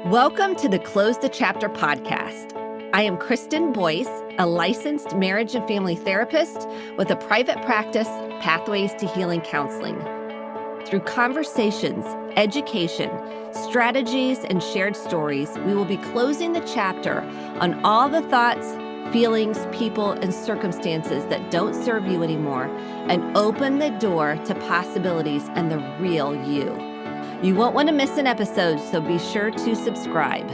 Welcome to the Close the Chapter podcast. I am Kristen Boyce, a licensed marriage and family therapist with a private practice, Pathways to Healing Counseling. Through conversations, education, strategies, and shared stories, we will be closing the chapter on all the thoughts, feelings, people, and circumstances that don't serve you anymore and open the door to possibilities and the real you. You won't want to miss an episode, so be sure to subscribe.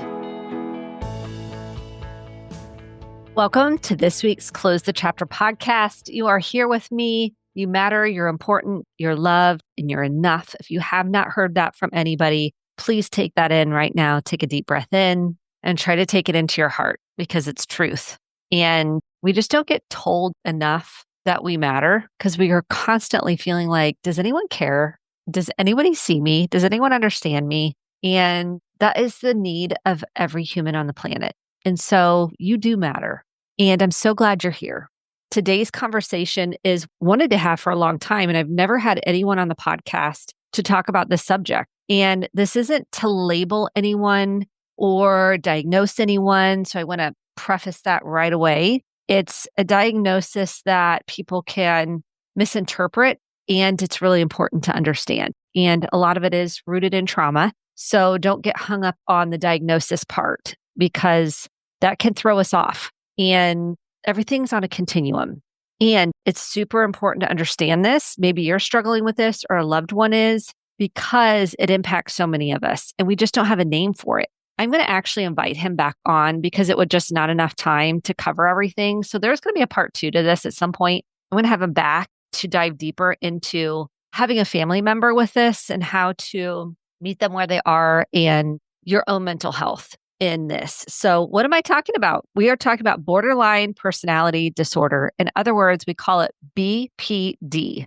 Welcome to this week's Close the Chapter podcast. You are here with me. You matter, you're important, you're loved, and you're enough. If you have not heard that from anybody, please take that in right now. Take a deep breath in and try to take it into your heart because it's truth. And we just don't get told enough that we matter because we are constantly feeling like, does anyone care? Does anybody see me? Does anyone understand me? And that is the need of every human on the planet. And so you do matter. And I'm so glad you're here. Today's conversation is wanted to have for a long time, and I've never had anyone on the podcast to talk about this subject. And this isn't to label anyone or diagnose anyone. So I want to preface that right away. It's a diagnosis that people can misinterpret, and it's really important to understand. And a lot of it is rooted in trauma. So don't get hung up on the diagnosis part because that can throw us off. And everything's on a continuum. And it's super important to understand this. Maybe you're struggling with this or a loved one is because it impacts so many of us and we just don't have a name for it. I'm going to actually invite him back on because it would just not enough time to cover everything. So there's going to be a part 2 to this at some point. I'm going to have him back to dive deeper into having a family member with this and how to meet them where they are and your own mental health in this. So what am I talking about? We are talking about borderline personality disorder. In other words, we call it BPD.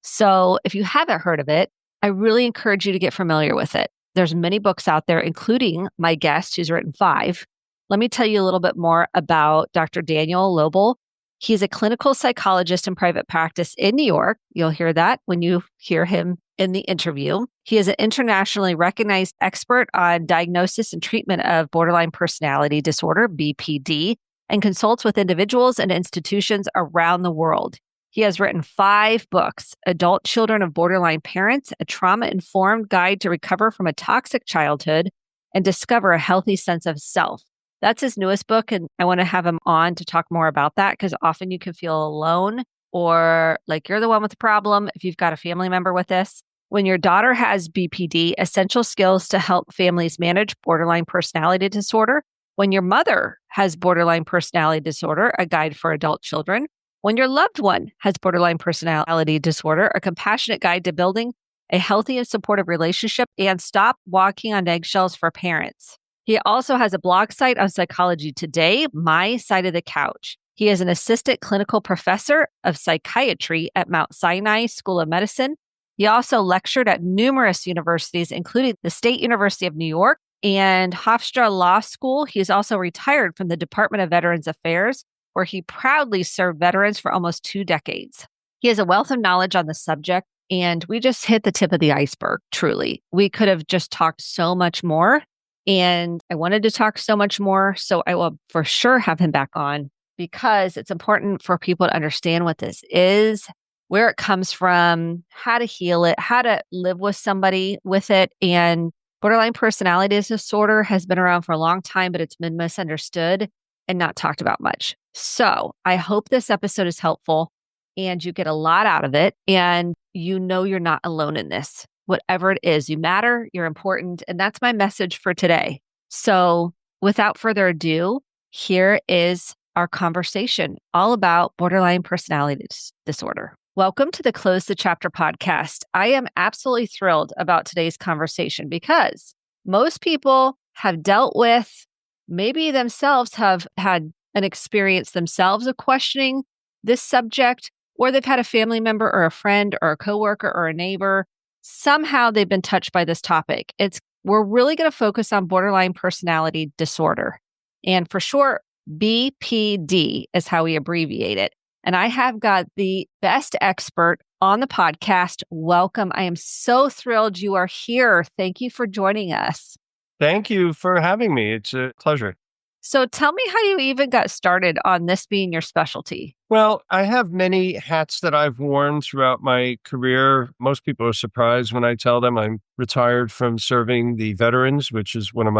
So if you haven't heard of it, I really encourage you to get familiar with it. There's many books out there, including my guest who's written 5. Let me tell you a little bit more about Dr. Daniel Lobel. He's a clinical psychologist in private practice in New York. You'll hear that when you hear him in the interview. He is an internationally recognized expert on diagnosis and treatment of borderline personality disorder, BPD, and consults with individuals and institutions around the world. He has written 5 books, Adult Children of Borderline Parents, a trauma-informed guide to recover from a toxic childhood and discover a healthy sense of self. That's his newest book, and I want to have him on to talk more about that because often you can feel alone or like you're the one with the problem if you've got a family member with this. When your daughter has BPD, essential skills to help families manage borderline personality disorder. When your mother has borderline personality disorder, a guide for adult children. When your loved one has borderline personality disorder, a compassionate guide to building a healthy and supportive relationship, and stop walking on eggshells for parents. He also has a blog site on Psychology Today, My Side of the Couch. He is an assistant clinical professor of psychiatry at Mount Sinai School of Medicine. He also lectured at numerous universities, including the State University of New York and Hofstra Law School. He is also retired from the Department of Veterans Affairs, where he proudly served veterans for almost 2 decades. He has a wealth of knowledge on the subject, and we just hit the tip of the iceberg, truly. We could have just talked so much more. And I wanted to talk so much more, so I will for sure have him back on because it's important for people to understand what this is, where it comes from, how to heal it, how to live with somebody with it. And borderline personality disorder has been around for a long time, but it's been misunderstood and not talked about much. So I hope this episode is helpful and you get a lot out of it and you know you're not alone in this. Whatever it is, you matter, you're important. And that's my message for today. So without further ado, here is our conversation all about borderline personality disorder. Welcome to the Close the Chapter podcast. I am absolutely thrilled about today's conversation because most people have dealt with, maybe themselves have had an experience themselves of questioning this subject, or they've had a family member or a friend or a coworker or a neighbor. Somehow they've been touched by this topic. We're really going to focus on borderline personality disorder. And for short, BPD is how we abbreviate it. And I have got the best expert on the podcast. Welcome. I am so thrilled you are here. Thank you for joining us. Thank you for having me. It's a pleasure. So tell me how you even got started on this being your specialty. Well, I have many hats that I've worn throughout my career. Most people are surprised when I tell them I'm retired from serving the veterans, which is one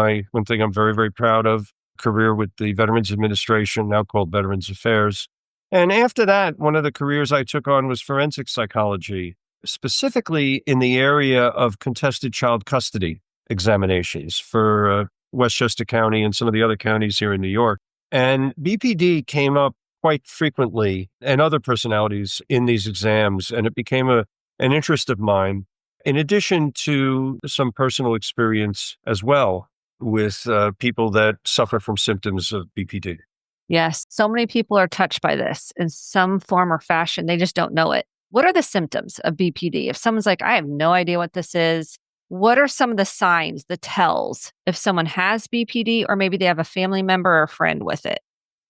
thing I'm very, very proud of. Career with the Veterans Administration, now called Veterans Affairs. And after that, one of the careers I took on was forensic psychology, specifically in the area of contested child custody examinations for Westchester County and some of the other counties here in New York. And BPD came up quite frequently and other personalities in these exams. And it became an interest of mine, in addition to some personal experience as well with people that suffer from symptoms of BPD. Yes, so many people are touched by this in some form or fashion. They just don't know it. What are the symptoms of BPD? If someone's like, I have no idea what this is, what are some of the signs, the tells, if someone has BPD or maybe they have a family member or friend with it?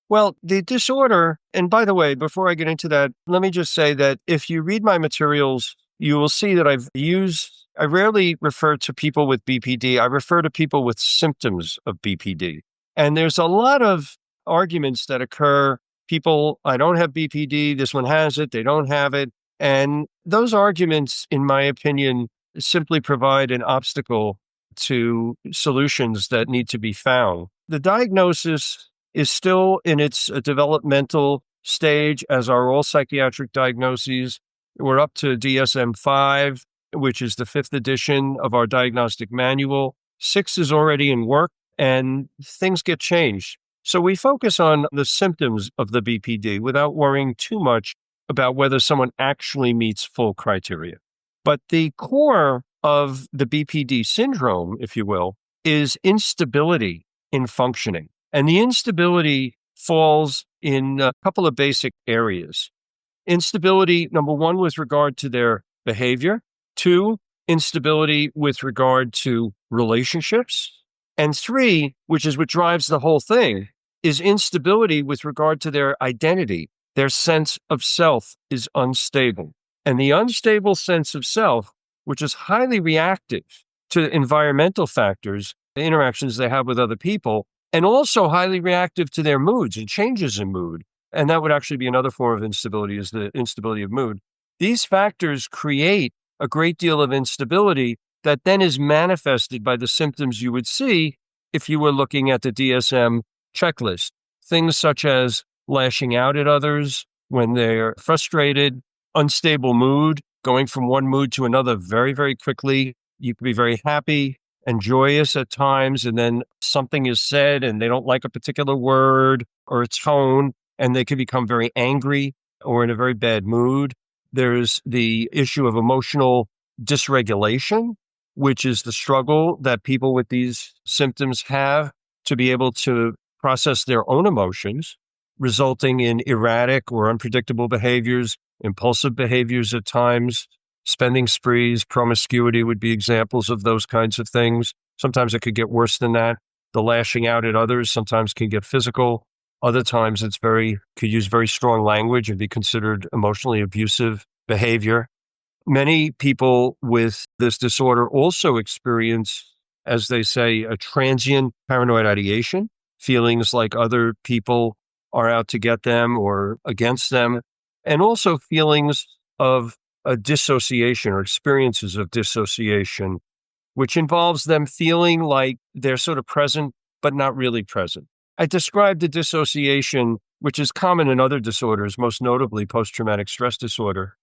Well, the disorder, and by the way, before I get into that, let me just say that if you read my materials, you will see that I rarely refer to people with BPD. I refer to people with symptoms of BPD. And there's a lot of arguments that occur. People, I don't have BPD, this one has it, they don't have it. And those arguments, in my opinion, simply provide an obstacle to solutions that need to be found. The diagnosis is still in its developmental stage, as are all psychiatric diagnoses. We're up to DSM 5, which is the fifth edition of our diagnostic manual. 6 is already in work, and things get changed. So we focus on the symptoms of the BPD without worrying too much about whether someone actually meets full criteria. But the core of the BPD syndrome, if you will, is instability in functioning. And the instability falls in a couple of basic areas. Instability, number one, with regard to their behavior. Two, instability with regard to relationships. And three, which is what drives the whole thing, is instability with regard to their identity. Their sense of self is unstable. And the unstable sense of self, which is highly reactive to environmental factors, the interactions they have with other people, and also highly reactive to their moods and changes in mood. And that would actually be another form of instability, is the instability of mood. These factors create a great deal of instability that then is manifested by the symptoms you would see if you were looking at the DSM checklist. Things such as lashing out at others when they're frustrated, unstable mood, going from one mood to another very, very quickly. You can be very happy and joyous at times, and then something is said and they don't like a particular word or a tone, and they can become very angry or in a very bad mood. There's the issue of emotional dysregulation, which is the struggle that people with these symptoms have to be able to process their own emotions, resulting in erratic or unpredictable behaviors, impulsive behaviors at times. Spending sprees, promiscuity would be examples of those kinds of things. Sometimes it could get worse than that. The lashing out at others sometimes can get physical. Other times could use very strong language and be considered emotionally abusive behavior. Many people with this disorder also experience, as they say, a transient paranoid ideation, feelings like other people are out to get them or against them, and also feelings of a dissociation or experiences of dissociation, which involves them feeling like they're sort of present, but not really present. I described the dissociation, which is common in other disorders, most notably post-traumatic stress disorder.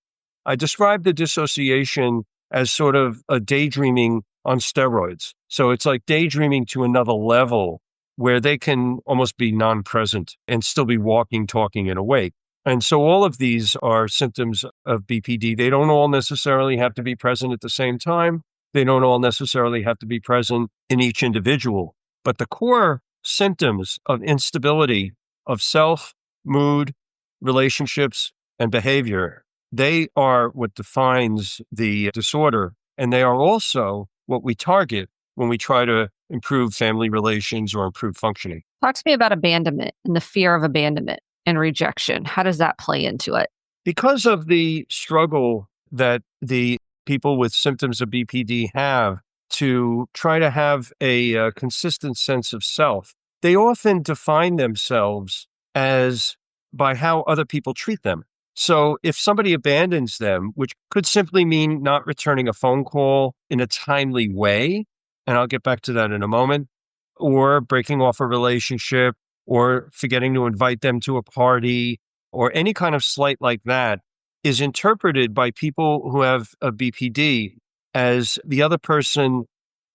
I described the dissociation as sort of a daydreaming on steroids. So it's like daydreaming to another level where they can almost be non-present and still be walking, talking, and awake. And so all of these are symptoms of BPD. They don't all necessarily have to be present at the same time. They don't all necessarily have to be present in each individual. But the core symptoms of instability of self, mood, relationships, and behavior, they are what defines the disorder. And they are also what we target when we try to improve family relations or improve functioning. Talk to me about abandonment and the fear of abandonment and rejection. How does that play into it? Because of the struggle that the people with symptoms of BPD have to try to have a consistent sense of self, they often define themselves as by how other people treat them. So if somebody abandons them, which could simply mean not returning a phone call in a timely way, and I'll get back to that in a moment, or breaking off a relationship, or forgetting to invite them to a party, or any kind of slight like that, is interpreted by people who have a BPD as the other person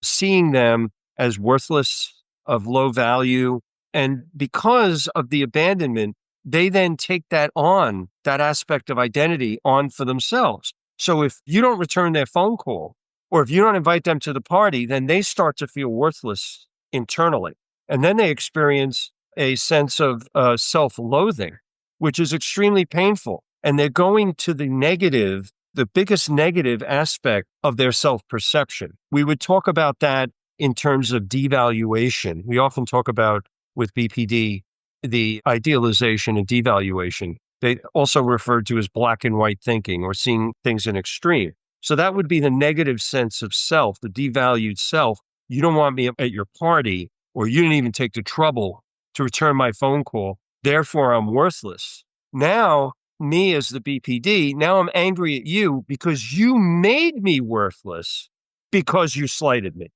seeing them as worthless, of low value. And because of the abandonment, they then take that on, that aspect of identity on for themselves. So if you don't return their phone call, or if you don't invite them to the party, then they start to feel worthless internally. And then they experience a sense of self-loathing, which is extremely painful. And they're going to the negative, the biggest negative aspect of their self-perception. We would talk about that in terms of devaluation. We often talk about, with BPD, the idealization and devaluation. They also referred to as black and white thinking, or seeing things in extreme. So that would be the negative sense of self, the devalued self. You don't want me at your party, or you didn't even take the trouble to return my phone call. Therefore, I'm worthless. Now, me as the BPD, now I'm angry at you because you made me worthless because you slighted me.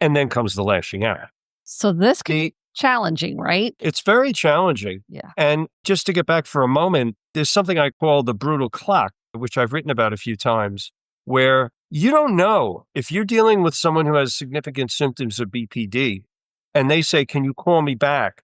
And then comes the lashing out. So this can be challenging, right? It's very challenging. Yeah. And just to get back for a moment, there's something I call the brutal clock, which I've written about a few times, where you don't know if you're dealing with someone who has significant symptoms of BPD and they say, "Can you call me back?"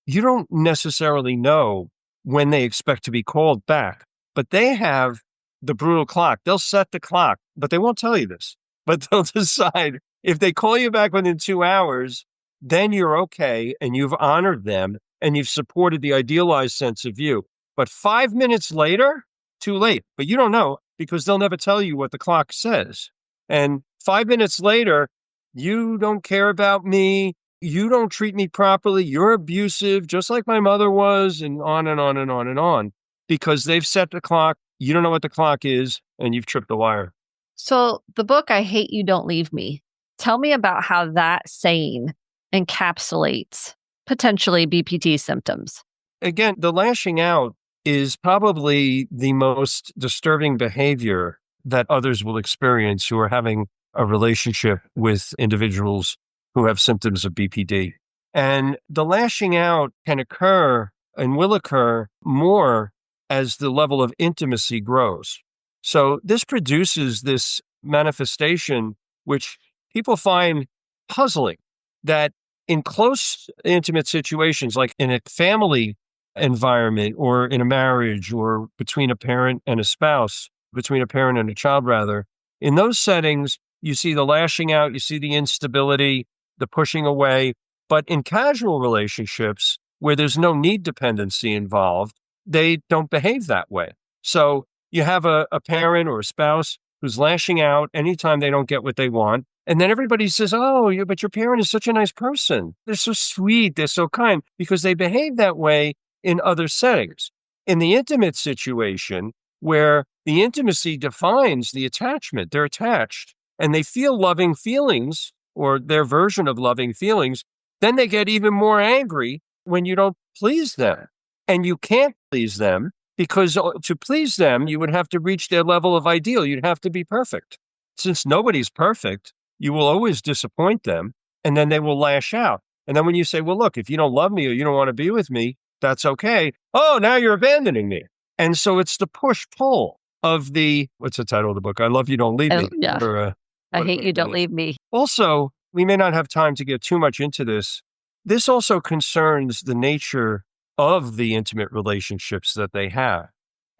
You don't necessarily know when they expect to be called back, but they have the brutal clock. They'll set the clock, but they won't tell you this. But they'll decide if they call you back within 2 hours, then you're okay and you've honored them and you've supported the idealized sense of you. But 5 minutes later, too late. But you don't know because they'll never tell you what the clock says. And 5 minutes later, you don't care about me. You don't treat me properly. You're abusive, just like my mother was, and on and on and on and on, because they've set the clock. You don't know what the clock is, and you've tripped the wire. So the book, I Hate You, Don't Leave Me. Tell me about how that saying encapsulates potentially BPD symptoms. Again, the lashing out is probably the most disturbing behavior that others will experience who are having a relationship with individuals who have symptoms of BPD. And the lashing out can occur and will occur more as the level of intimacy grows. So this produces this manifestation, which people find puzzling, that in close, intimate situations, like in a family environment or in a marriage or between a parent and a spouse, between a parent and a child, rather, in those settings, you see the lashing out, you see the instability, the pushing away. But in casual relationships where there's no need dependency involved, they don't behave that way. So you have a parent or a spouse who's lashing out anytime they don't get what they want. And then everybody says, "Oh, but your parent is such a nice person. They're so sweet. They're so kind," because they behave that way in other settings. In the intimate situation, where the intimacy defines the attachment, they're attached and they feel loving feelings, or their version of loving feelings, then they get even more angry when you don't please them. And you can't please them because to please them, you would have to reach their level of ideal. You'd have to be perfect. Since nobody's perfect, you will always disappoint them, and then they will lash out. And then when you say, "Well, look, if you don't love me or you don't want to be with me, that's okay." "Oh, now you're abandoning me." And so it's the push-pull of the, what's the title of the book? I Love You, Don't Leave Me. Yeah. Or, I Hate You, Don't Leave Me. Also, we may not have time to get too much into this. This also concerns the nature of the intimate relationships that they have.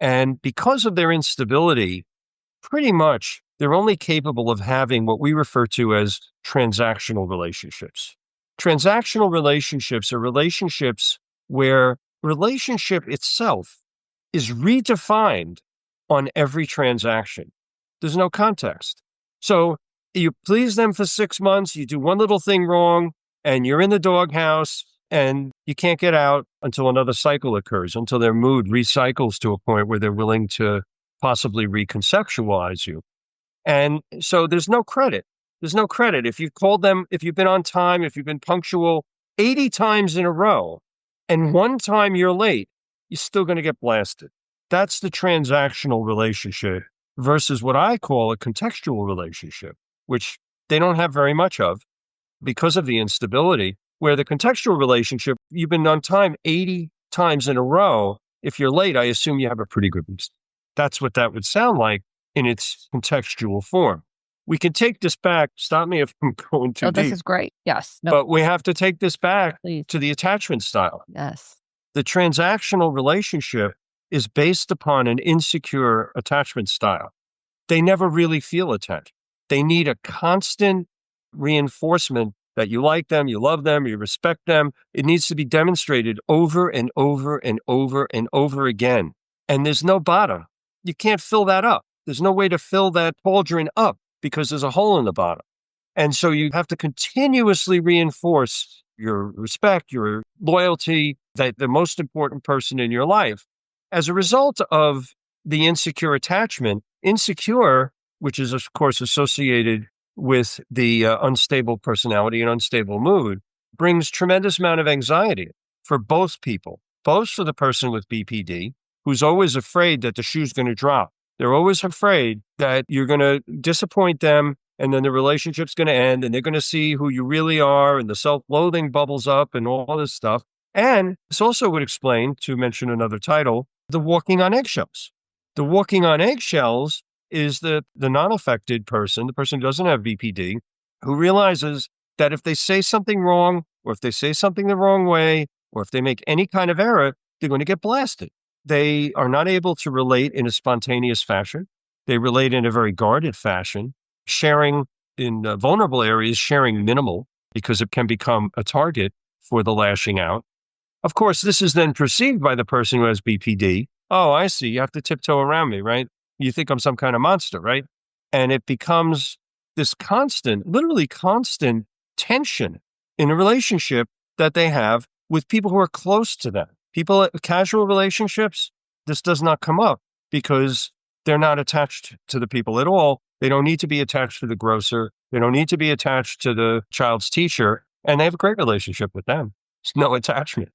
And because of their instability, pretty much they're only capable of having what we refer to as transactional relationships. Transactional relationships are relationships where relationship itself is redefined on every transaction. There's no context. So you please them for 6 months, you do one little thing wrong, and you're in the doghouse, and you can't get out until another cycle occurs, until their mood recycles to a point where they're willing to possibly reconceptualize you. And so there's no credit. There's no credit. If you called them, if you've been on time, if you've been punctual 80 times in a row, and one time you're late, you're still going to get blasted. That's the transactional relationship versus what I call a contextual relationship, which they don't have very much of because of the instability, where the contextual relationship, you've been on time 80 times in a row. If you're late, I assume you have a pretty good reason. That's what that would sound like in its contextual form. We can take this back. Stop me if I'm going too Oh, this deep. is great. Yes. No, But we have to take this back please. to the attachment style. Yes. The transactional relationship is based upon an insecure attachment style. They never really feel attached. They need a constant reinforcement that you like them, you love them, you respect them. It needs to be demonstrated over and over and over and over again. And there's no bottom. You can't fill that up. There's no way to fill that pauldron up because there's a hole in the bottom. And so you have to continuously reinforce your respect, your loyalty, that the most important person in your life. As a result of the insecure attachment, insecure, which is, of course, associated with the unstable personality and unstable mood, brings tremendous amount of anxiety for both people, both for the person with BPD, who's always afraid that the shoe's going to drop. They're always afraid that you're going to disappoint them and then the relationship's going to end and they're going to see who you really are and the self-loathing bubbles up and all this stuff. And this also would explain, to mention another title, the walking on eggshells. The walking on eggshells is the non-affected person, the person who doesn't have BPD, who realizes that if they say something wrong, or if they say something the wrong way, or if they make any kind of error, they're going to get blasted. They are not able to relate in a spontaneous fashion. They relate in a very guarded fashion, sharing in vulnerable areas, sharing minimal, because it can become a target for the lashing out. Of course, this is then perceived by the person who has BPD. Oh, I see. You have to tiptoe around me, right? You think I'm some kind of monster, right? And it becomes this constant, literally constant tension in a relationship that they have with people who are close to them. People, casual relationships, this does not come up because they're not attached to the people at all. They don't need to be attached to the grocer. They don't need to be attached to the child's teacher. And they have a great relationship with them. There's no attachment.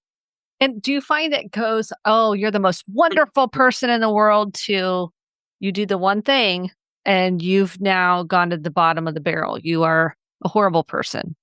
And do you find it goes, oh, you're the most wonderful person in the world, to you do the one thing and you've now gone to the bottom of the barrel. You are a horrible person.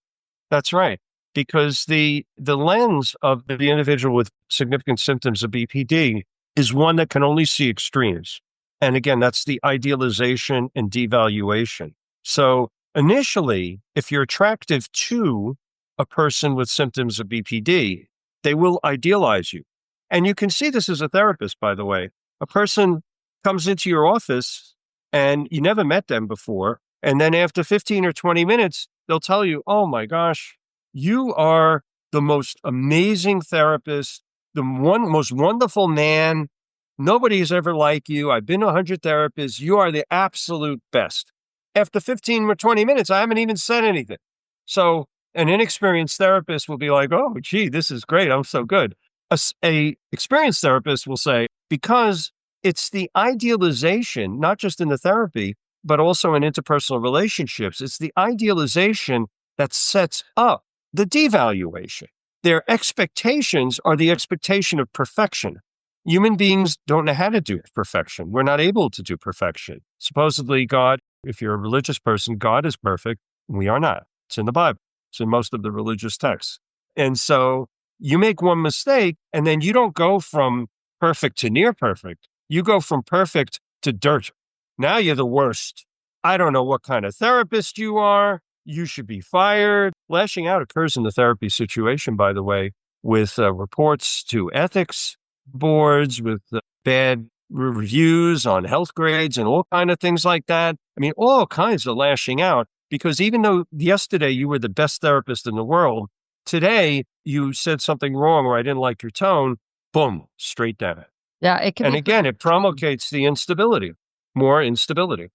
That's right. Because the lens of the individual with significant symptoms of BPD is one that can only see extremes. And again, that's the idealization and devaluation. So initially, if you're attractive to a person with symptoms of BPD, they will idealize you. And you can see this as a therapist, by the way. A person comes into your office and you never met them before. And then after 15 or 20 minutes, they'll tell you, oh my gosh, you are the most amazing therapist, the most wonderful man. Nobody's ever like you. I've been to 100 therapists. You are the absolute best. After 15 or 20 minutes, I haven't even said anything. So an inexperienced therapist will be like, oh, gee, this is great. I'm so good. A experienced therapist will say, because it's the idealization, not just in the therapy, but also in interpersonal relationships. It's the idealization that sets up the devaluation. Their expectations are the expectation of perfection. Human beings don't know how to do perfection. We're not able to do perfection. Supposedly, God, if you're a religious person, God is perfect. We are not. It's in the Bible. It's in most of the religious texts. And so you make one mistake, and then you don't go from perfect to near perfect. You go from perfect to dirt. Now you're the worst. I don't know what kind of therapist you are. You should be fired. Lashing out occurs in the therapy situation, by the way, with reports to ethics boards, with bad reviews on health grades and all kind of things like that. I mean, all kinds of lashing out, because even though yesterday you were the best therapist in the world, today you said something wrong or I didn't like your tone, boom, straight down. Yeah, it can And be. again, it promulgates the instability, more instability.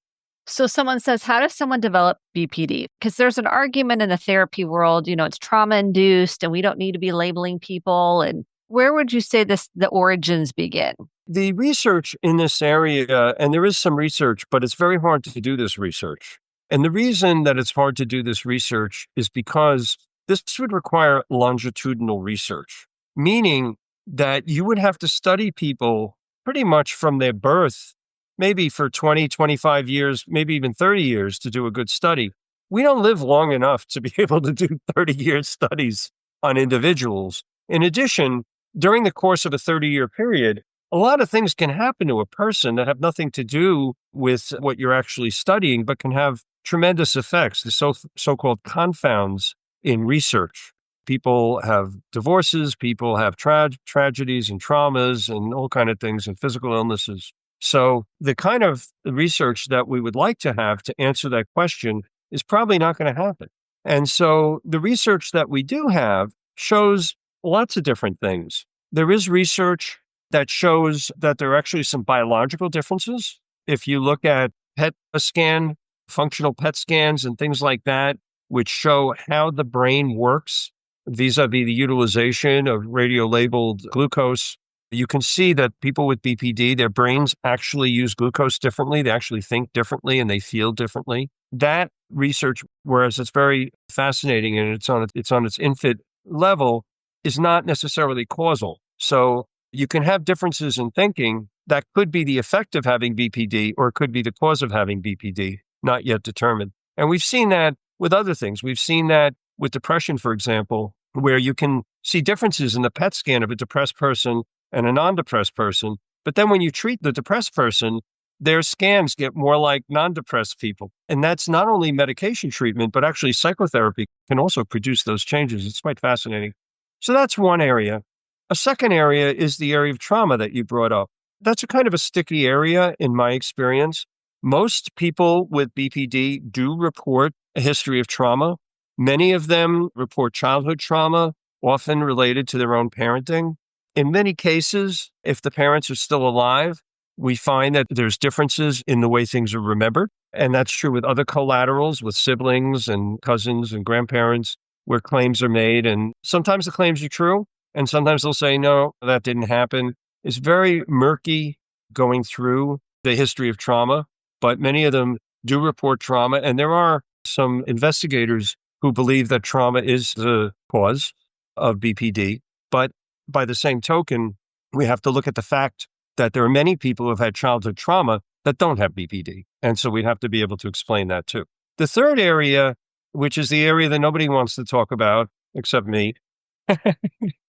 So someone says, how does someone develop BPD? Because there's an argument in the therapy world, it's trauma induced and we don't need to be labeling people. And where would you say the origins begin? The research in this area, and there is some research, but it's very hard to do this research. And the reason that it's hard to do this research is because this would require longitudinal research, meaning that you would have to study people pretty much from their birth, maybe for 20, 25 years, maybe even 30 years to do a good study. We don't live long enough to be able to do 30-year studies on individuals. In addition, during the course of a 30-year period, a lot of things can happen to a person that have nothing to do with what you're actually studying, but can have tremendous effects, the so-called confounds in research. People have divorces, people have tragedies and traumas and all kind of things and physical illnesses. So the kind of research that we would like to have to answer that question is probably not going to happen. And so the research that we do have shows lots of different things. There is research that shows that there are actually some biological differences. If you look at PET scan, functional PET scans and things like that, which show how the brain works vis-a-vis the utilization of radio-labeled glucose, you can see that people with BPD, their brains actually use glucose differently. They actually think differently and they feel differently. That research, whereas it's very fascinating and it's on its infant level, is not necessarily causal. So you can have differences in thinking that could be the effect of having BPD or it could be the cause of having BPD, not yet determined. And we've seen that with other things. We've seen that with depression, for example, where you can see differences in the PET scan of a depressed person and a non-depressed person. But then when you treat the depressed person, their scans get more like non-depressed people. And that's not only medication treatment, but actually psychotherapy can also produce those changes. It's quite fascinating. So that's one area. A second area is the area of trauma that you brought up. That's a kind of a sticky area in my experience. Most people with BPD do report a history of trauma. Many of them report childhood trauma, often related to their own parenting. In many cases, if the parents are still alive, we find that there's differences in the way things are remembered. And that's true with other collaterals, with siblings and cousins and grandparents, where claims are made. And sometimes the claims are true, and sometimes they'll say, no, that didn't happen. It's very murky going through the history of trauma, but many of them do report trauma. And there are some investigators who believe that trauma is the cause of BPD. But by the same token, we have to look at the fact that there are many people who have had childhood trauma that don't have BPD. And so we'd have to be able to explain that too. The third area, which is the area that nobody wants to talk about except me,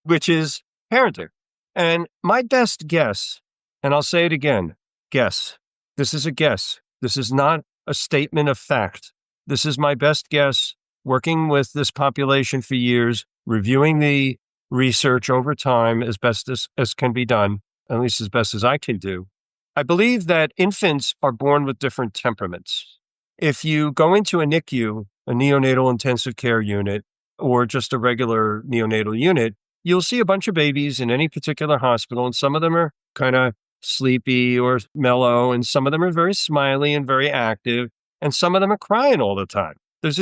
which is parenting. And my best guess, and I'll say it again, guess. This is a guess. This is not a statement of fact. This is my best guess, working with this population for years, reviewing the research over time as best as can be done, at least as best as I can do. I believe that infants are born with different temperaments. If you go into a NICU, a neonatal intensive care unit, or just a regular neonatal unit, you'll see a bunch of babies in any particular hospital, and some of them are kind of sleepy or mellow, and some of them are very smiley and very active, and some of them are crying all the time. These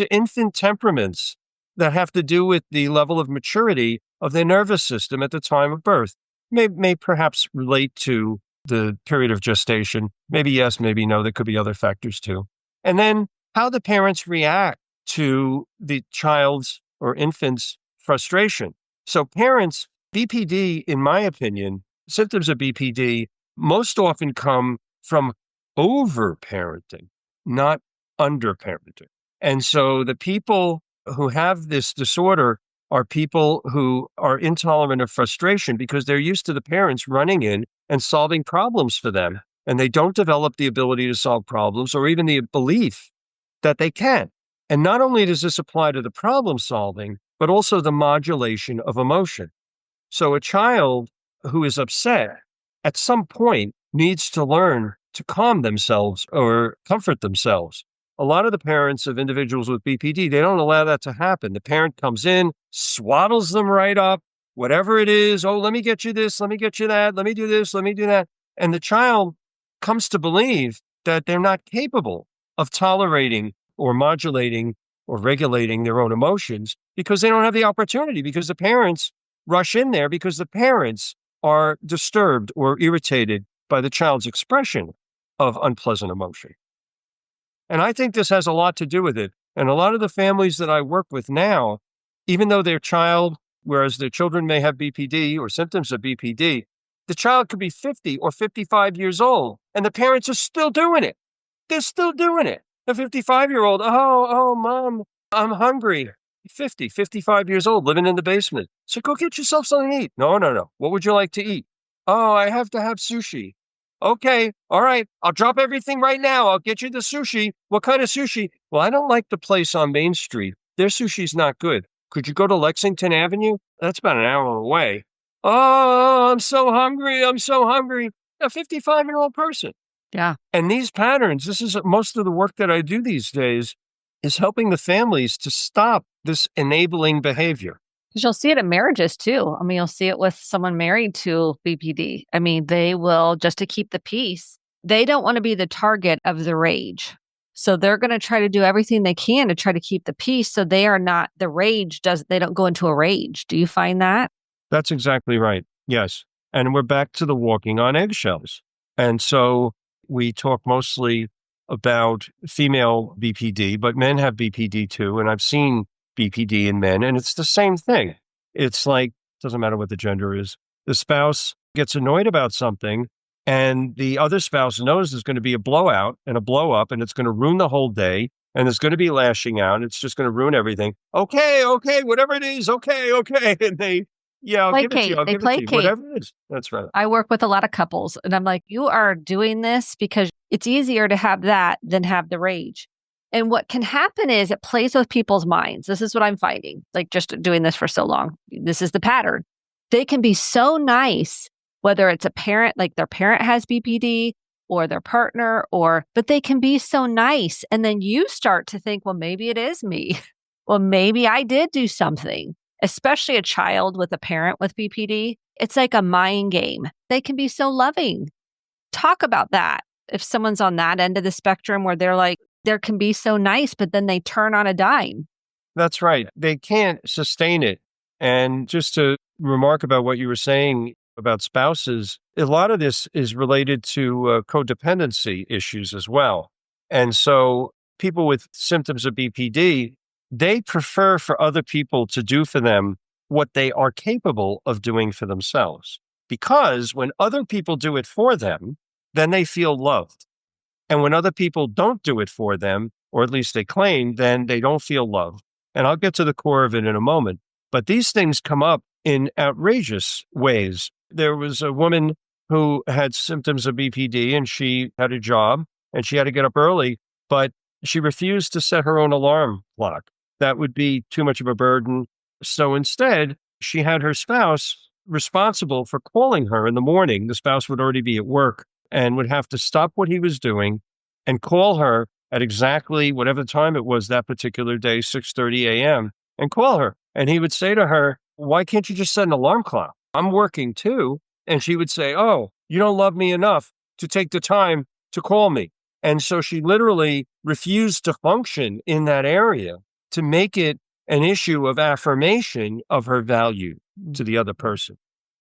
are infant temperaments that have to do with the level of maturity of their nervous system at the time of birth. May perhaps relate to the period of gestation. Maybe yes, maybe no. There could be other factors too. And then how the parents react to the child's or infant's frustration. So parents, BPD, in my opinion, symptoms of BPD most often come from over-parenting, not under-parenting. And so the people who have this disorder are people who are intolerant of frustration because they're used to the parents running in and solving problems for them. And they don't develop the ability to solve problems or even the belief that they can. And not only does this apply to the problem solving, but also the modulation of emotion. So a child who is upset at some point needs to learn to calm themselves or comfort themselves. A lot of the parents of individuals with BPD, they don't allow that to happen. The parent comes in, swaddles them right up, whatever it is. Oh, let me get you this, let me get you that, let me do this, let me do that. And the child comes to believe that they're not capable of tolerating or modulating or regulating their own emotions because they don't have the opportunity, because the parents rush in there because the parents are disturbed or irritated by the child's expression of unpleasant emotion. And I think this has a lot to do with it. And a lot of the families that I work with now, even though their child, whereas their children may have BPD or symptoms of BPD, the child could be 50 or 55 years old, and the parents are still doing it. They're still doing it. The 55-year-old, oh, mom, I'm hungry. 50, 55 years old, living in the basement. So go get yourself something to eat. No. What would you like to eat? Oh, I have to have sushi. Okay, all right. I'll drop everything right now. I'll get you the sushi. What kind of sushi? Well, I don't like the place on Main Street. Their sushi's not good. Could you go to Lexington Avenue? That's about an hour away. Oh, I'm so hungry. I'm so hungry. A 55-year-old person. Yeah. And these patterns, this is most of the work that I do these days, is helping the families to stop this enabling behavior. Because you'll see it in marriages too. I mean, you'll see it with someone married to BPD. I mean, they will, just to keep the peace, they don't want to be the target of the rage. So they're going to try to do everything they can to try to keep the peace. So they are not, they don't go into a rage. Do you find that? That's exactly right. Yes. And we're back to the walking on eggshells. And so we talk mostly about female BPD, but men have BPD too. And I've seen BPD in men, and it's the same thing. It's like, doesn't matter what the gender is. The spouse gets annoyed about something, and the other spouse knows there's going to be a blowout and a blow up, and it's going to ruin the whole day. And there's going to be lashing out. It's just going to ruin everything. Okay, whatever it is. Okay. And I'll give it to you. I'll give it to you. Whatever it is. That's right. I work with a lot of couples, and I'm like, you are doing this because it's easier to have that than have the rage. And what can happen is it plays with people's minds. This is what I'm finding, like just doing this for so long. This is the pattern. They can be so nice, whether it's a parent, like their parent has BPD or their partner, but they can be so nice. And then you start to think, well, maybe it is me. Well, maybe I did do something, especially a child with a parent with BPD. It's like a mind game. They can be so loving. Talk about that. If someone's on that end of the spectrum where they're like, there can be so nice, but then they turn on a dime. That's right. They can't sustain it. And just to remark about what you were saying about spouses, a lot of this is related to codependency issues as well. And so people with symptoms of BPD, they prefer for other people to do for them what they are capable of doing for themselves. Because when other people do it for them, then they feel loved. And when other people don't do it for them, or at least they claim, then they don't feel loved. And I'll get to the core of it in a moment. But these things come up in outrageous ways. There was a woman who had symptoms of BPD, and she had a job and she had to get up early, but she refused to set her own alarm clock. That would be too much of a burden. So instead, she had her spouse responsible for calling her in the morning. The spouse would already be at work and would have to stop what he was doing and call her at exactly whatever time it was that particular day, 6:30 a.m., and call her. And he would say to her, why can't you just set an alarm clock? I'm working too. And she would say, oh, you don't love me enough to take the time to call me. And so she literally refused to function in that area to make it an issue of affirmation of her value to the other person.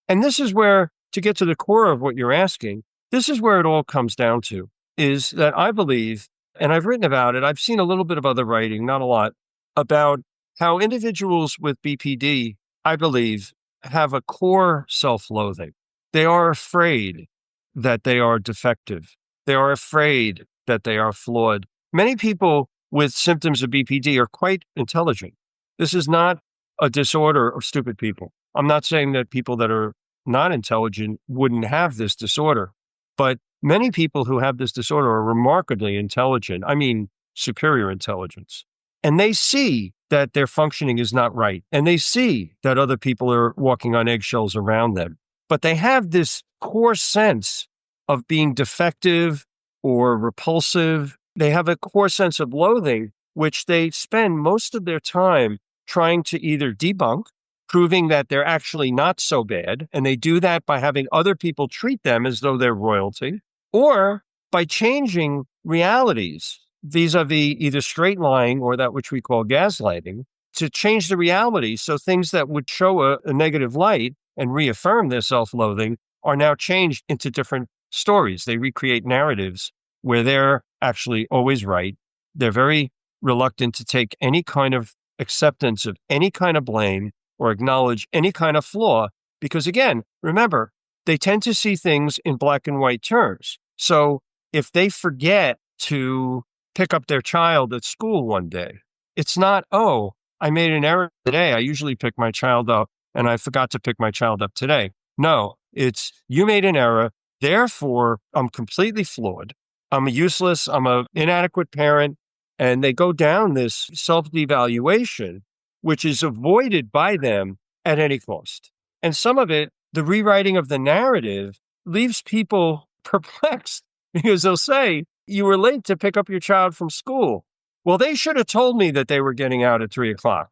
And this is where, to get to the core of what you're asking, this is where it all comes down to, is that I believe, and I've written about it, I've seen a little bit of other writing, not a lot, about how individuals with BPD, I believe, have a core self-loathing. They are afraid that they are defective. They are afraid that they are flawed. Many people with symptoms of BPD are quite intelligent. This is not a disorder of stupid people. I'm not saying that people that are not intelligent wouldn't have this disorder, but many people who have this disorder are remarkably intelligent. I mean, superior intelligence. And they see that their functioning is not right. And they see that other people are walking on eggshells around them. But they have this core sense of being defective or repulsive. They have a core sense of loathing, which they spend most of their time trying to either debunk, proving that they're actually not so bad. And they do that by having other people treat them as though they're royalty, or by changing realities vis-a-vis either straight lying or that which we call gaslighting, to change the reality so things that would show a negative light and reaffirm their self-loathing are now changed into different stories. They recreate narratives where they're actually always right They're very reluctant to take any kind of acceptance of any kind of blame or acknowledge any kind of flaw because, again, remember, they tend to see things in black and white terms. So if they forget to pick up their child at school one day, it's not, oh, I made an error today. I usually pick my child up and I forgot to pick my child up today. No, it's you made an error. Therefore, I'm completely flawed. I'm useless. I'm an inadequate parent. And they go down this self-devaluation, which is avoided by them at any cost. And some of it, the rewriting of the narrative, leaves people perplexed because they'll say, you were late to pick up your child from school. Well, they should have told me that they were getting out at 3:00.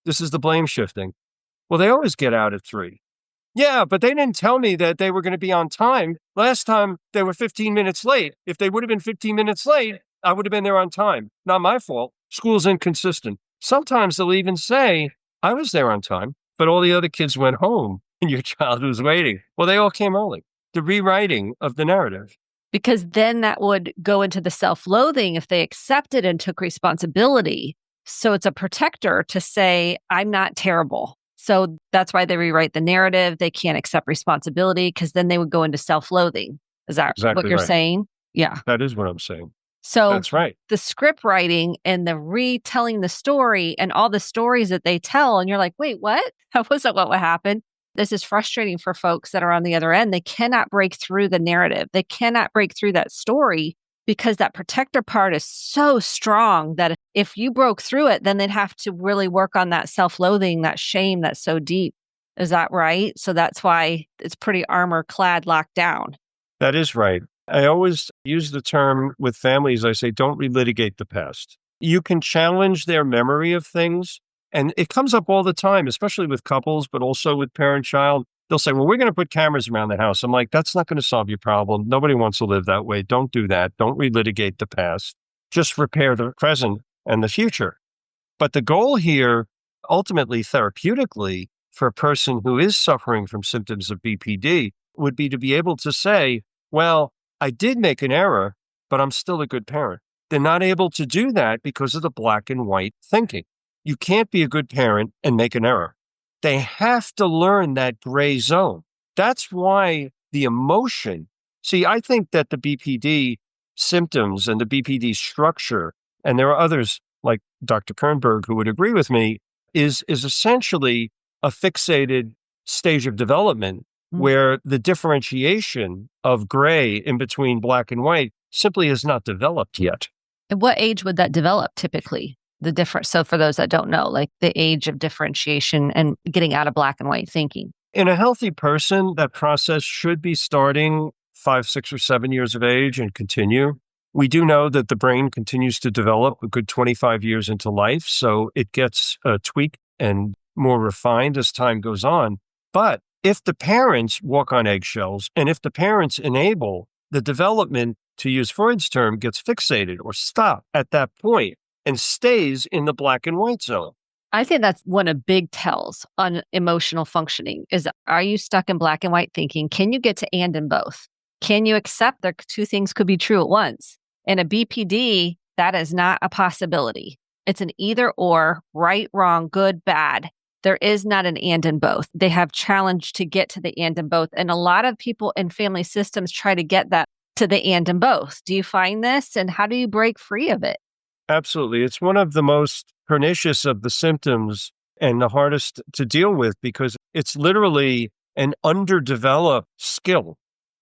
This is the blame shifting. Well, they always get out at 3. Yeah, but they didn't tell me that they were going to be on time. Last time they were 15 minutes late. If they would have been 15 minutes late, I would have been there on time. Not my fault. School's inconsistent. Sometimes they'll even say, I was there on time, but all the other kids went home and your child was waiting. Well, they all came early. The rewriting of the narrative. Because then that would go into the self-loathing if they accepted and took responsibility. So it's a protector to say, I'm not terrible. So that's why they rewrite the narrative. They can't accept responsibility because then they would go into self-loathing. Is that Exactly what you're right. saying? Yeah. That is what I'm saying. So that's right. The script writing and the retelling the story and all the stories that they tell, and you're like, wait, what? That wasn't what would happen. This is frustrating for folks that are on the other end. They cannot break through the narrative. They cannot break through that story because that protector part is so strong that if you broke through it, then they'd have to really work on that self-loathing, that shame that's so deep. Is that right? So that's why it's pretty armor-clad, locked down. That is right. I always use the term with families, I say, don't relitigate the past. You can challenge their memory of things, and it comes up all the time, especially with couples, but also with parent-child. They'll say, well, we're going to put cameras around the house. I'm like, that's not going to solve your problem. Nobody wants to live that way. Don't do that. Don't relitigate the past. Just repair the present and the future. But the goal here, ultimately, therapeutically, for a person who is suffering from symptoms of BPD would be to be able to say, well, I did make an error, but I'm still a good parent. They're not able to do that because of the black and white thinking. You can't be a good parent and make an error. They have to learn that gray zone. That's why the emotion. See, I think that the BPD symptoms and the BPD structure, and there are others like Dr. Kernberg who would agree with me, is essentially a fixated stage of development where the differentiation of gray in between black and white simply is not developed yet. At what age would that develop typically? The difference. So for those that don't know, like the age of differentiation and getting out of black and white thinking. In a healthy person, that process should be starting 5, 6, or 7 years of age and continue. We do know that the brain continues to develop a good 25 years into life, so it gets tweaked and more refined as time goes on. But if the parents walk on eggshells and if the parents enable the development, to use Freud's term, gets fixated or stopped at that point and stays in the black and white zone. I think that's one of big tells on emotional functioning is, are you stuck in black and white thinking? Can you get to and in both? Can you accept that two things could be true at once? In a BPD, that is not a possibility. It's an either or, right, wrong, good, bad. There is not an and in both. They have challenged to get to the and in both. And a lot of people in family systems try to get that to the and in both. Do you find this? And how do you break free of it? Absolutely. It's one of the most pernicious of the symptoms and the hardest to deal with because it's literally an underdeveloped skill.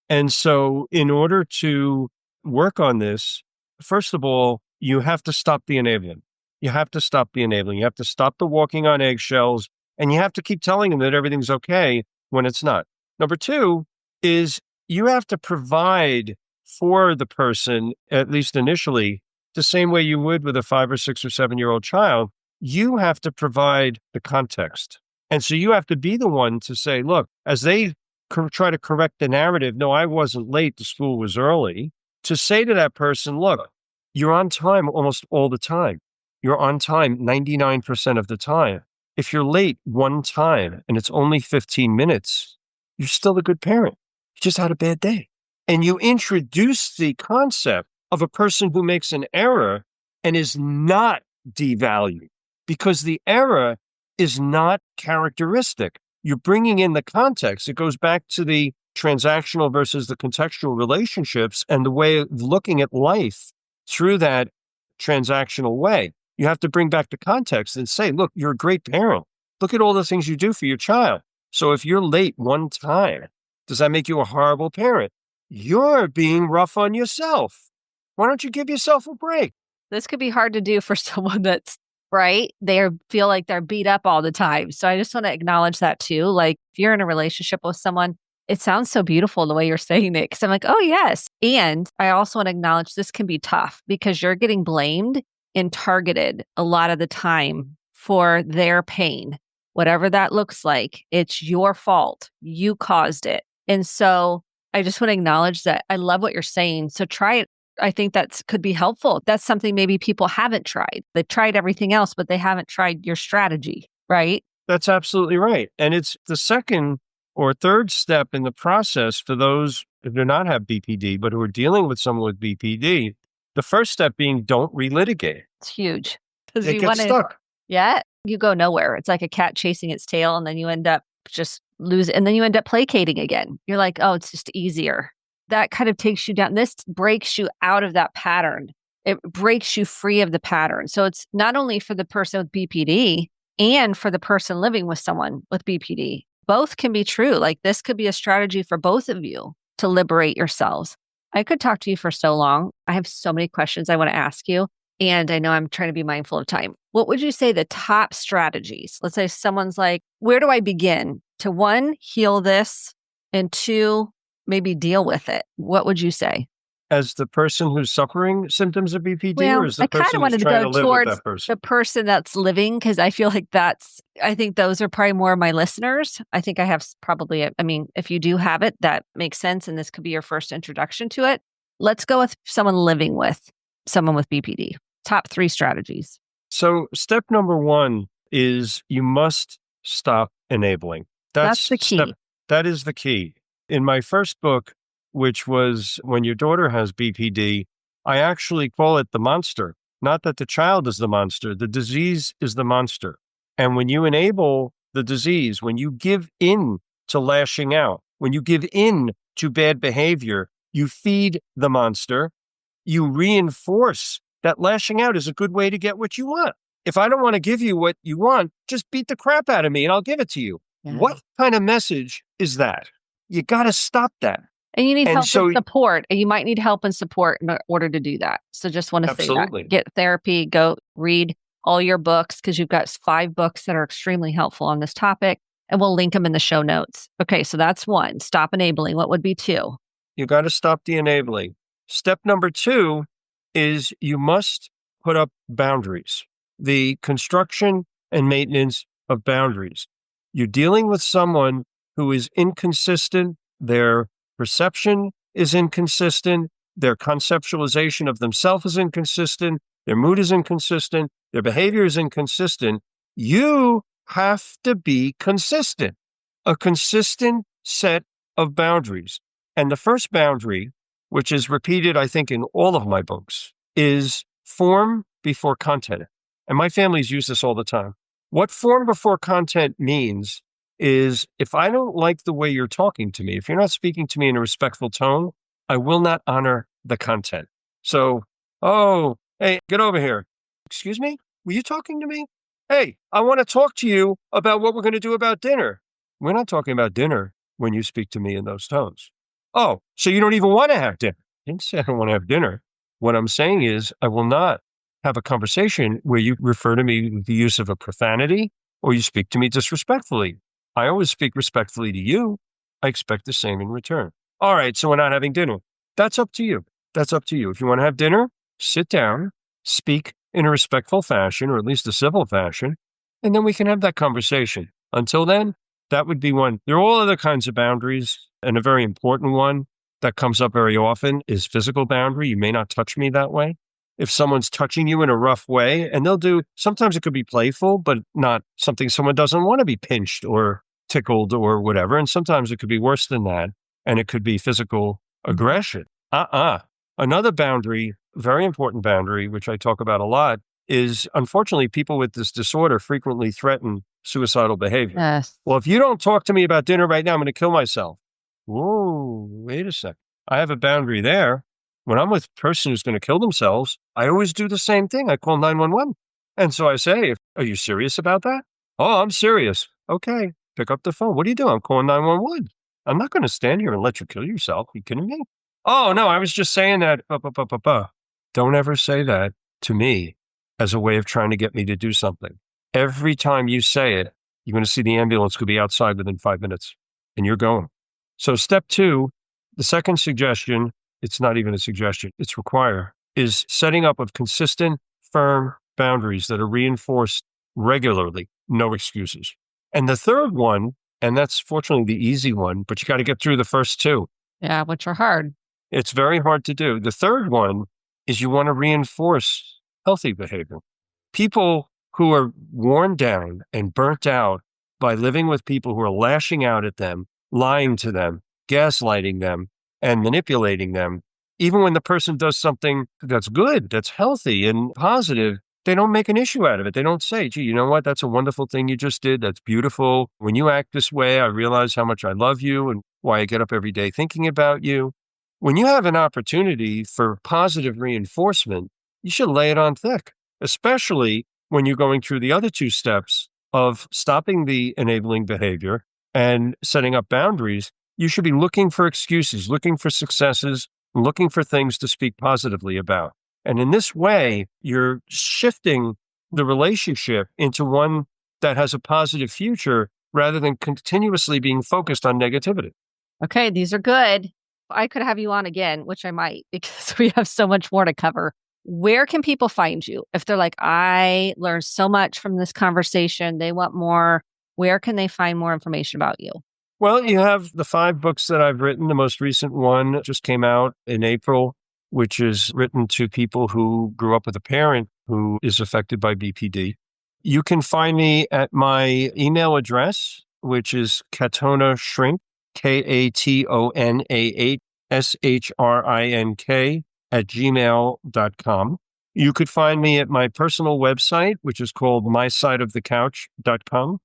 And so in order to work on this, first of all, you have to stop the enabling. You have to stop the enabling. You have to stop the walking on eggshells, and you have to keep telling them that everything's okay when it's not. Number 2 is you have to provide for the person, at least initially, the same way you would with a 5 or 6 or 7-year-old child. You have to provide the context. And so you have to be the one to say, look, as they try to correct the narrative, no, I wasn't late, the school was early, to say to that person, look, you're on time almost all the time. You're on time 99% of the time. If you're late one time and it's only 15 minutes, you're still a good parent. You just had a bad day. And you introduce the concept of a person who makes an error and is not devalued because the error is not characteristic. You're bringing in the context. It goes back to the transactional versus the contextual relationships and the way of looking at life through that transactional way. You have to bring back the context and say, look, you're a great parent. Look at all the things you do for your child. So if you're late one time, does that make you a horrible parent? You're being rough on yourself. Why don't you give yourself a break? This could be hard to do for someone that's right. Feel like they're beat up all the time. So I just want to acknowledge that too. Like if you're in a relationship with someone, it sounds so beautiful the way you're saying it. Cause I'm like, oh, yes. And I also want to acknowledge this can be tough because you're getting blamed and targeted a lot of the time for their pain. Whatever that looks like, it's your fault. You caused it. And so I just want to acknowledge that I love what you're saying. So try it. I think that could be helpful. That's something maybe people haven't tried. They've tried everything else, but they haven't tried your strategy, right? That's absolutely right. And it's the second or third step in the process for those who do not have BPD, but who are dealing with someone with BPD. The first step being don't relitigate. It's huge. Because It you gets want to, stuck. yeah, you go nowhere. It's like a cat chasing its tail, and then you end up just losing, and then you end up placating again. You're like, oh, it's just easier. That kind of takes you down. This breaks you out of that pattern. It breaks you free of the pattern. So it's not only for the person with BPD and for the person living with someone with BPD. Both can be true. Like this could be a strategy for both of you to liberate yourselves. I could talk to you for so long. I have so many questions I want to ask you. And I know I'm trying to be mindful of time. What would you say the top strategies? Let's say someone's like, where do I begin to one, heal this, and two, maybe deal with it? What would you say? As the person who's suffering symptoms of BPD, Well, or as the I kind person of who's wanted to trying go to live with towards that person? the person that's living because I feel like I think those are probably more of my listeners. I think I have probably, I mean, if you do have it, that makes sense. And this could be your first introduction to it. Let's go with someone living with someone with BPD. Top 3 strategies. So step number 1 is you must stop enabling. That's the key. That is the key. In my first book, which was When Your Daughter Has BPD, I actually call it the monster. Not that the child is the monster, the disease is the monster. And when you enable the disease, when you give in to lashing out, when you give in to bad behavior, you feed the monster, you reinforce that lashing out is a good way to get what you want. If I don't want to give you what you want, just beat the crap out of me and I'll give it to you. Yeah. What kind of message is that? You got to stop that. And you need help and support. And you might need help and support in order to do that. So just want to say that. Get therapy, go read all your books because you've got 5 books that are extremely helpful on this topic. And we'll link them in the show notes. Okay, so that's 1. Stop enabling. What would be 2? You got to stop the enabling. Step number 2 is you must put up boundaries. The construction and maintenance of boundaries. You're dealing with someone who is inconsistent. Their perception is inconsistent. Their conceptualization of themselves is inconsistent. Their mood is inconsistent. Their behavior is inconsistent. You have to be consistent. A consistent set of boundaries. And the first boundary, which is repeated, I think, in all of my books, is form before content. And my families use this all the time. What form before content means is if I don't like the way you're talking to me, if you're not speaking to me in a respectful tone, I will not honor the content. So, oh, hey, get over here. Excuse me? Were you talking to me? Hey, I want to talk to you about what we're going to do about dinner. We're not talking about dinner when you speak to me in those tones. Oh, so you don't even want to have dinner. I didn't say I don't want to have dinner. What I'm saying is I will not have a conversation where you refer to me with the use of a profanity or you speak to me disrespectfully. I always speak respectfully to you. I expect the same in return. All right, so we're not having dinner. That's up to you. That's up to you. If you want to have dinner, sit down, speak in a respectful fashion, or at least a civil fashion, and then we can have that conversation. Until then, that would be one. There are all other kinds of boundaries, and a very important one that comes up very often is physical boundary. You may not touch me that way. If someone's touching you in a rough way, and sometimes it could be playful, but not something someone doesn't want to be pinched or tickled or whatever. And sometimes it could be worse than that, and it could be physical aggression. Another boundary very important boundary, which I talk about a lot, is unfortunately people with this disorder frequently threaten suicidal behavior. Yes. Well, if you don't talk to me about dinner right now, I'm going to kill myself. Whoa, wait a second. I have a boundary there. When I'm with a person who's going to kill themselves, I always do the same thing. I call 911. And so I say, are you serious about that? Oh, I'm serious. Okay, pick up the phone. What are you doing? I'm calling 911. I'm not going to stand here and let you kill yourself. Are you kidding me? Oh, no, I was just saying that. Don't ever say that to me as a way of trying to get me to do something. Every time you say it, you're going to see the ambulance could be outside within 5 minutes, and you're going. So step 2, the second suggestion, it's not even a suggestion, it's require, is setting up of consistent, firm boundaries that are reinforced regularly, no excuses. And the third one, and that's fortunately the easy one, but you got to get through the first 2. Yeah, which are hard. It's very hard to do. The third one is you want to reinforce healthy behavior. People who are worn down and burnt out by living with people who are lashing out at them, lying to them, gaslighting them, and manipulating them, even when the person does something that's good, that's healthy and positive, they don't make an issue out of it. They don't say, gee, you know what? That's a wonderful thing you just did. That's beautiful. When you act this way, I realize how much I love you and why I get up every day thinking about you. When you have an opportunity for positive reinforcement, you should lay it on thick, especially when you're going through the other 2 steps of stopping the enabling behavior and setting up boundaries. You should be looking for excuses, looking for successes, looking for things to speak positively about. And in this way, you're shifting the relationship into one that has a positive future rather than continuously being focused on negativity. Okay, these are good. I could have you on again, which I might because we have so much more to cover. Where can people find you? If they're like, I learned so much from this conversation, they want more, where can they find more information about you? Well, you have the 5 books that I've written. The most recent one just came out in April, which is written to people who grew up with a parent who is affected by BPD. You can find me at my email address, which is katonashrink, KATONAHSHRINK @gmail.com. You could find me at my personal website, which is called mysideofthecouch.com.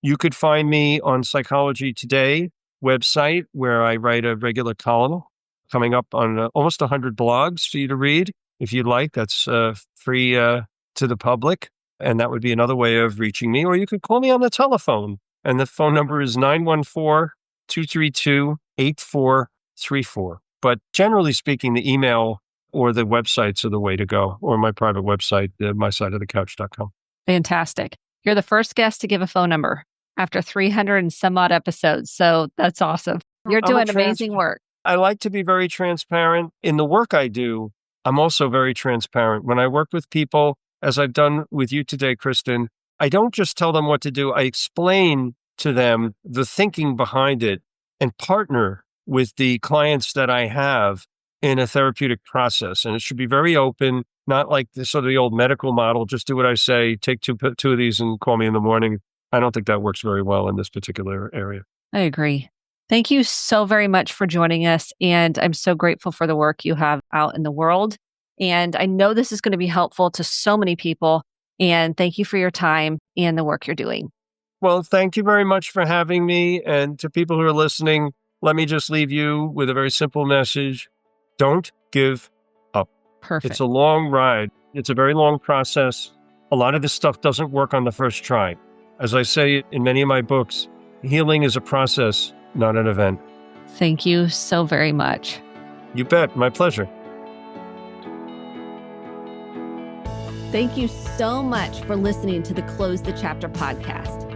You could find me on Psychology Today website, where I write a regular column coming up on almost 100 blogs for you to read. If you'd like, that's free to the public. And that would be another way of reaching me. Or you could call me on the telephone. And the phone number is 914-232-8434. But generally speaking, the email or the websites are the way to go, or my private website, mysideofthecouch.com. Fantastic. You're the first guest to give a phone number after 300 and some odd episodes. So that's awesome. You're doing amazing work. I like to be very transparent. In the work I do, I'm also very transparent. When I work with people, as I've done with you today, Kristen, I don't just tell them what to do. I explain to them the thinking behind it and partner with the clients that I have in a therapeutic process. And it should be very open, not like the sort of the old medical model. Just do what I say, take two of these and call me in the morning. I don't think that works very well in this particular area. I agree. Thank you so very much for joining us. And I'm so grateful for the work you have out in the world. And I know this is going to be helpful to so many people. And thank you for your time and the work you're doing. Well, thank you very much for having me. And to people who are listening, let me just leave you with a very simple message. Don't give up. Perfect. It's a long ride. It's a very long process. A lot of this stuff doesn't work on the first try. As I say in many of my books, healing is a process, not an event. Thank you so very much. You bet. My pleasure. Thank you so much for listening to the Close the Chapter podcast.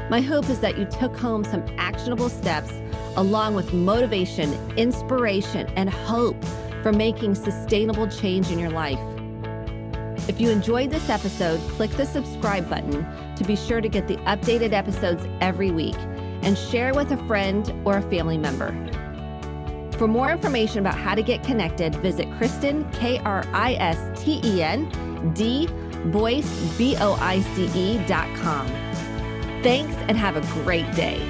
My hope is that you took home some actionable steps along with motivation, inspiration, and hope for making sustainable change in your life. If you enjoyed this episode, click the subscribe button to be sure to get the updated episodes every week and share with a friend or a family member. For more information about how to get connected, visit Kristen, KRISTEN, Boyce, BOICE.com. Thanks and have a great day.